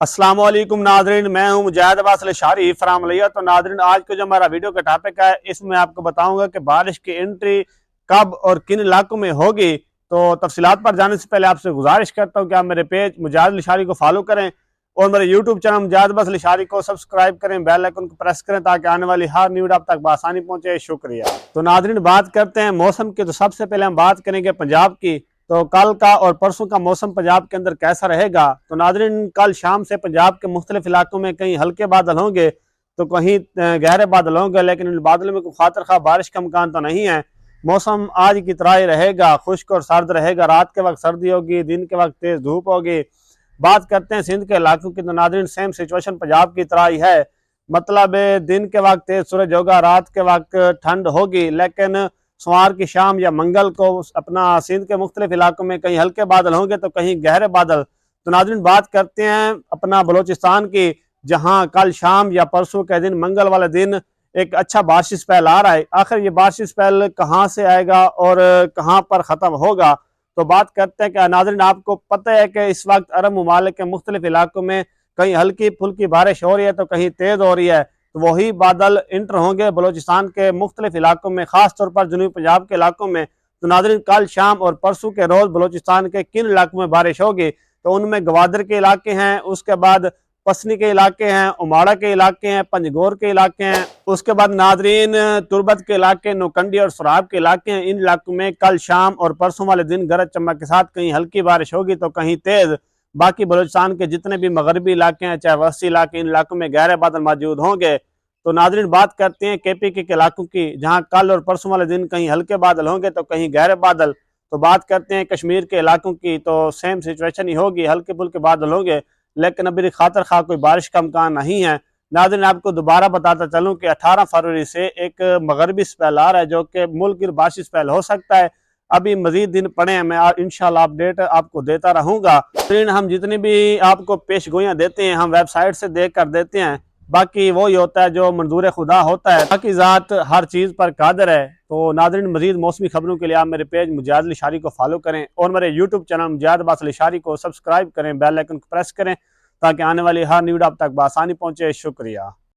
अस्सलाम वालेकुम नादरीन, मैं हूं मुजाहिद अब्बास अल-अशआरी फ्राम लिया। तो नादरीन, आज का जो हमारा वीडियो का टॉपिक है, इसमें आपको बताऊंगा कि बारिश की एंट्री कब और किन इलाकों में होगी। तो तफसीलात पर जाने से पहले आपसे गुजारिश करता हूं कि आप मेरे पेज मुजाहिद अल-अशआरी को फॉलो करें और मेरे यूट्यूब चैनल मुजाहिद अब्बास अल-अशआरी को सब्सक्राइब करें, बेल आइकन को प्रेस करें ताकि आने वाली हर न्यूज़ आप तक बआसानी पहुंचे। शुक्रिया। तो नादरीन, बात करते हैं मौसम की। तो सबसे पहले हम बात करेंगे पंजाब की। तो कल का और परसों का मौसम पंजाब के अंदर कैसा रहेगा। तो नादरीन, कल शाम से पंजाब के मुख्तलिफ इलाकों में कहीं हल्के बादल होंगे तो कहीं गहरे बादल होंगे, लेकिन इन बादलों में कोई खातर खा बारिश का इम्कान तो नहीं है। मौसम आज की तरह ही रहेगा, खुश्क और सर्द रहेगा। रात के वक्त सर्दी होगी, दिन के वक्त तेज धूप होगी। बात करते हैं सिंध के इलाकों की। तो नादरीन, सेम सिचुएशन पंजाब की तरह ही है। मतलब दिन के वक्त तेज सूरज होगा, रात के वक्त ठंड होगी, लेकिन सोमवार की शाम या मंगल को अपना सिंध के मुख्तलिफ इलाकों में कहीं हल्के बादल होंगे तो कहीं गहरे बादल। तो नाज़रीन, बात करते हैं अपना बलोचिस्तान की, जहां कल शाम या परसों के दिन मंगल वाले दिन एक अच्छा बारिश स्पेल आ रहा है। आखिर ये बारिश स्पेल कहाँ से आएगा और कहाँ पर ख़त्म होगा। तो बात करते हैं कि नाज़रीन, आपको पता है कि इस वक्त अरब ममालिक के मुख्तलिफ इलाकों में कहीं हल्की फुल्की बारिश हो रही है तो कहीं तेज़ हो रही है। तो वही बादल इंटर होंगे बलोचिस्तान के मुख्तलिफ इलाकों में, खास तौर पर जनूबी पंजाब के इलाकों में। तो नाज़रीन, कल शाम और परसों के रोज़ बलोचिस्तान के किन इलाकों में बारिश होगी। तो उनमें गवादर के इलाके हैं, उसके बाद पसनी के इलाके हैं, उमाड़ा के इलाके हैं, पंजगोर के इलाके हैं, उसके बाद नादरीन तुरबत के इलाके, नौकंडी और सराब के इलाके हैं। इन इलाकों में कल शाम और परसों वाले दिन गरज चमक के साथ कहीं हल्की बारिश होगी तो कहीं तेज़। बाकी बलूचिस्तान के जितने भी मगरबी इलाके हैं, चाहे वस्ती इलाके, इन इलाकों में गहरे बादल मौजूद होंगे। तो नादरीन, बात करते हैं KPK के इलाकों की, जहां कल और परसों वाले दिन कहीं हल्के बादल होंगे तो कहीं गहरे बादल। तो बात करते हैं कश्मीर के इलाकों की, तो सेम सिचुएशन ही होगी, हल्के फुल्के बादल होंगे, लेकिन अभी खातर खा कोई बारिश का इम्कान नहीं है। नादरीन, आपको दोबारा बताता चलूं कि 18 फरवरी से एक मगरबी स्पेल आ रहा है जो कि मुल्क की बारिश स्पेल हो सकता है। अभी मजीद दिन पड़े हैं, मैं इंशाल्लाह अपडेट आपको देता रहूंगा। हम जितनी भी आपको पेश गोइयां देते हैं हम वेबसाइट से देख कर देते हैं, बाकी वही होता है जो मंजूर खुदा होता है, बाकी ज़ात हर चीज़ पर कादर है। तो नादरीन, मजीद मौसमी खबरों के लिए आप मेरे पेज मुजाहिद अल-अशआरी को फॉलो करें और मेरे यूट्यूब चैनल मुजाहिद अब्बास अल-अशआरी को सब्सक्राइब करें, बेल आइकन को प्रेस करें ताकि आने वाली हर न्यूज़ आप तक बआसानी पहुँचे। शुक्रिया।